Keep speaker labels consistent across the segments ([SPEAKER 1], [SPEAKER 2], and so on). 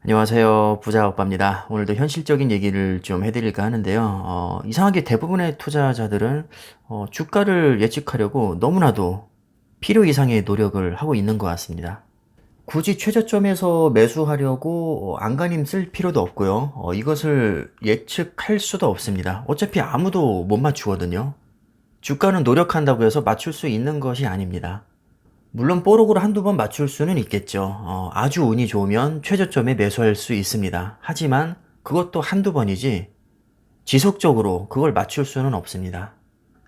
[SPEAKER 1] 안녕하세요. 부자 오빠입니다. 오늘도 현실적인 얘기를 좀 해드릴까 하는데요. 이상하게 대부분의 투자자들은 주가를 예측하려고 너무나도 필요 이상의 노력을 하고 있는 것 같습니다. 굳이 최저점에서 매수하려고 안간힘 쓸 필요도 없고요. 이것을 예측할 수도 없습니다. 어차피 아무도 못 맞추거든요. 주가는 노력한다고 해서 맞출 수 있는 것이 아닙니다. 물론 뽀록으로 한두 번 맞출 수는 있겠죠. 아주 운이 좋으면 최저점에 매수할 수 있습니다. 하지만 그것도 한두 번이지 지속적으로 그걸 맞출 수는 없습니다.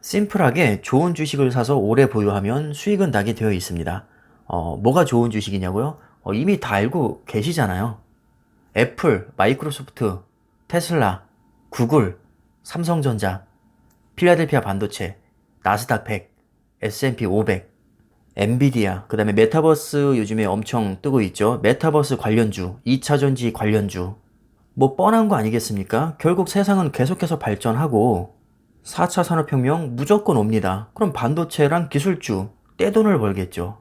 [SPEAKER 1] 심플하게 좋은 주식을 사서 오래 보유하면 수익은 나게 되어 있습니다. 뭐가 좋은 주식이냐고요? 이미 다 알고 계시잖아요. 애플, 마이크로소프트, 테슬라, 구글, 삼성전자, 필라델피아 반도체, 나스닥 100, S&P 500, 엔비디아, 그 다음에 메타버스 요즘에 엄청 뜨고 있죠. 메타버스 관련주, 2차전지 관련주. 뭐 뻔한 거 아니겠습니까? 결국 세상은 계속해서 발전하고 4차 산업혁명 무조건 옵니다. 그럼 반도체랑 기술주, 떼돈을 벌겠죠.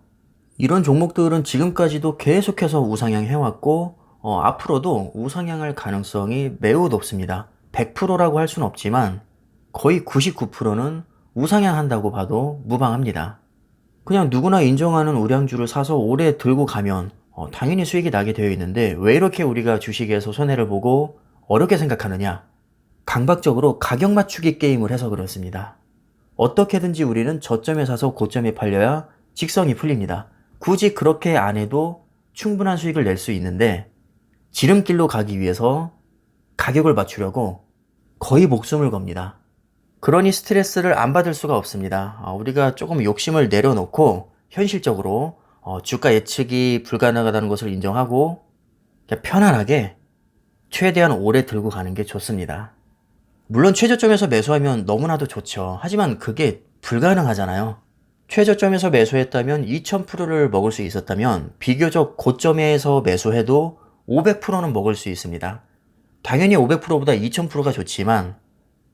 [SPEAKER 1] 이런 종목들은 지금까지도 계속해서 우상향 해왔고 앞으로도 우상향할 가능성이 매우 높습니다. 100%라고 할 수는 없지만 거의 99%는 우상향한다고 봐도 무방합니다. 그냥 누구나 인정하는 우량주를 사서 오래 들고 가면 당연히 수익이 나게 되어 있는데 왜 이렇게 우리가 주식에서 손해를 보고 어렵게 생각하느냐? 강박적으로 가격 맞추기 게임을 해서 그렇습니다. 어떻게든지 우리는 저점에 사서 고점에 팔려야 직성이 풀립니다. 굳이 그렇게 안 해도 충분한 수익을 낼 수 있는데 지름길로 가기 위해서 가격을 맞추려고 거의 목숨을 겁니다. 그러니 스트레스를 안 받을 수가 없습니다. 우리가 조금 욕심을 내려놓고 현실적으로 주가 예측이 불가능하다는 것을 인정하고 그냥 편안하게 최대한 오래 들고 가는 게 좋습니다. 물론 최저점에서 매수하면 너무나도 좋죠. 하지만 그게 불가능하잖아요. 최저점에서 매수했다면 2000%를 먹을 수 있었다면 비교적 고점에서 매수해도 500%는 먹을 수 있습니다. 당연히 500%보다 2000%가 좋지만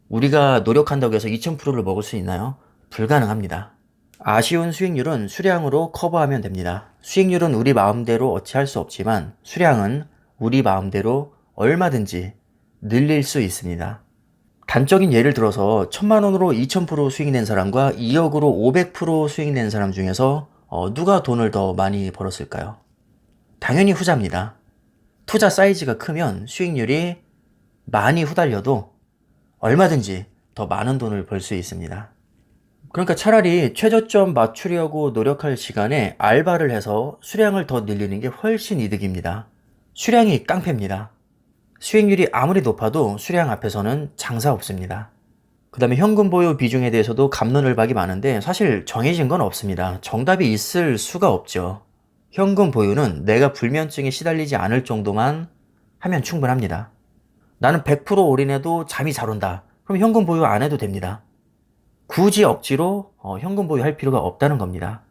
[SPEAKER 1] 우리가 노력한다고 해서 2000%를 먹을 수 있나요? 불가능합니다. 아쉬운 수익률은 수량으로 커버하면 됩니다. 수익률은 우리 마음대로 어찌할 수 없지만 수량은 우리 마음대로 얼마든지 늘릴 수 있습니다. 단적인 예를 들어서 1000만원으로 2000% 수익 낸 사람과 2억으로 500% 수익 낸 사람 중에서 누가 돈을 더 많이 벌었을까요? 당연히 후자입니다. 투자 사이즈가 크면 수익률이 많이 후달려도 얼마든지 더 많은 돈을 벌 수 있습니다. 그러니까 차라리 최저점 맞추려고 노력할 시간에 알바를 해서 수량을 더 늘리는 게 훨씬 이득입니다. 수량이 깡패입니다. 수익률이 아무리 높아도 수량 앞에서는 장사 없습니다. 그 다음에 현금 보유 비중에 대해서도 갑론을박이 많은데 사실 정해진 건 없습니다. 정답이 있을 수가 없죠. 현금 보유는 내가 불면증에 시달리지 않을 정도만 하면 충분합니다. 나는 100% 올인해도 잠이 잘 온다. 그럼 현금 보유 안 해도 됩니다. 굳이 억지로 현금 보유할 필요가 없다는 겁니다.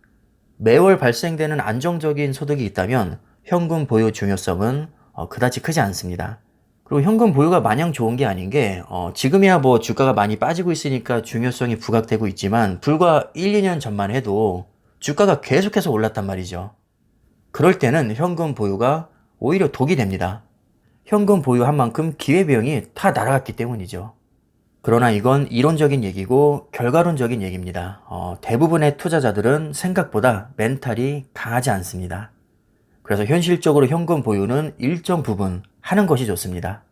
[SPEAKER 1] 매월 발생되는 안정적인 소득이 있다면 현금 보유 중요성은 그다지 크지 않습니다. 그리고 현금 보유가 마냥 좋은 게 아닌 게 지금이야 뭐 주가가 많이 빠지고 있으니까 중요성이 부각되고 있지만 불과 1, 2년 전만 해도 주가가 계속해서 올랐단 말이죠. 그럴 때는 현금 보유가 오히려 독이 됩니다. 현금 보유한 만큼 기회비용이 다 날아갔기 때문이죠. 그러나 이건 이론적인 얘기고 결과론적인 얘기입니다. 대부분의 투자자들은 생각보다 멘탈이 강하지 않습니다. 그래서 현실적으로 현금 보유는 일정 부분 하는 것이 좋습니다.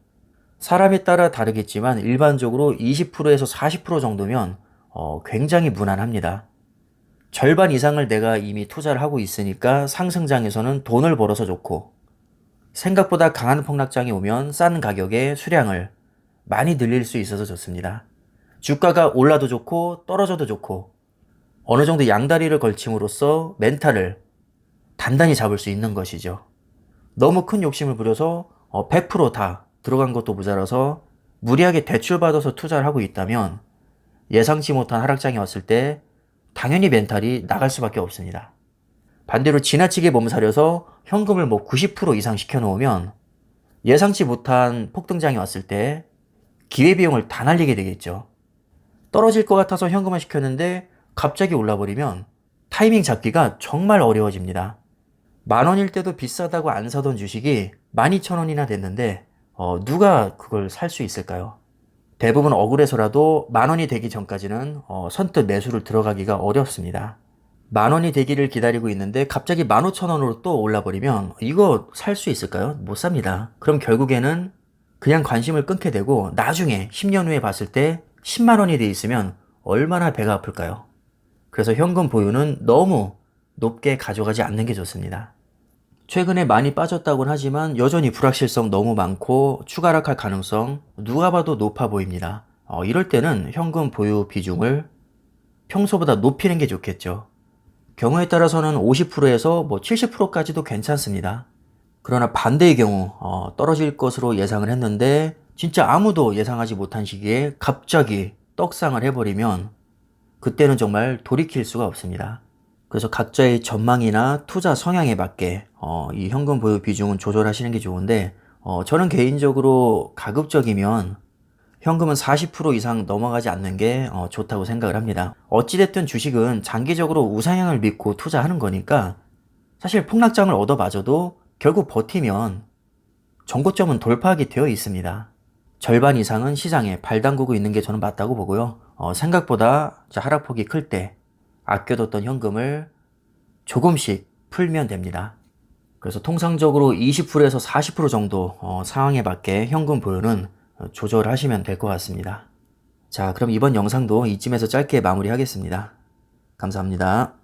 [SPEAKER 1] 사람에 따라 다르겠지만 일반적으로 20%에서 40% 정도면 굉장히 무난합니다. 절반 이상을 내가 이미 투자를 하고 있으니까 상승장에서는 돈을 벌어서 좋고 생각보다 강한 폭락장이 오면 싼 가격에 수량을 많이 늘릴 수 있어서 좋습니다. 주가가 올라도 좋고 떨어져도 좋고 어느 정도 양다리를 걸침으로써 멘탈을 단단히 잡을 수 있는 것이죠. 너무 큰 욕심을 부려서 100%다 들어간 것도 모자라서 무리하게 대출받아서 투자를 하고 있다면 예상치 못한 하락장이 왔을 때 당연히 멘탈이 나갈 수밖에 없습니다. 반대로 지나치게 몸살려서 현금을 뭐 90% 이상 시켜놓으면 예상치 못한 폭등장이 왔을 때 기회비용을 다 날리게 되겠죠. 떨어질 것 같아서 현금화 시켰는데 갑자기 올라버리면 타이밍 잡기가 정말 어려워집니다. 10,000원일 때도 비싸다고 안 사던 주식이 12,000원이나 됐는데 누가 그걸 살 수 있을까요? 대부분 억울해서라도 10,000원이 되기 전까지는 선뜻 매수를 들어가기가 어렵습니다. 10,000원이 되기를 기다리고 있는데 갑자기 15,000원으로 또 올라버리면 이거 살 수 있을까요? 못 삽니다. 그럼 결국에는 그냥 관심을 끊게 되고 나중에 10년 후에 봤을 때 10만 원이 돼 있으면 얼마나 배가 아플까요? 그래서 현금 보유는 너무 높게 가져가지 않는 게 좋습니다. 최근에 많이 빠졌다고는 하지만 여전히 불확실성 너무 많고 추가 하락할 가능성 누가 봐도 높아 보입니다. 이럴 때는 현금 보유 비중을 평소보다 높이는 게 좋겠죠. 경우에 따라서는 50%에서 70%까지도 괜찮습니다. 그러나 반대의 경우 떨어질 것으로 예상을 했는데 진짜 아무도 예상하지 못한 시기에 갑자기 떡상을 해버리면 그때는 정말 돌이킬 수가 없습니다. 그래서 각자의 전망이나 투자 성향에 맞게 이 현금 보유 비중은 조절하시는 게 좋은데 저는 개인적으로 가급적이면 현금은 40% 이상 넘어가지 않는 게 좋다고 생각을 합니다. 어찌됐든 주식은 장기적으로 우상향을 믿고 투자하는 거니까 사실 폭락장을 얻어맞아도 결국 버티면 전고점은 돌파하게 되어 있습니다. 절반 이상은 시장에 발 담그고 있는 게 저는 맞다고 보고요. 생각보다 하락폭이 클 때 아껴뒀던 현금을 조금씩 풀면 됩니다. 그래서 통상적으로 20%에서 40% 정도 상황에 맞게 현금 보유는 조절하시면 될 것 같습니다. 자, 그럼 이번 영상도 이쯤에서 짧게 마무리하겠습니다. 감사합니다.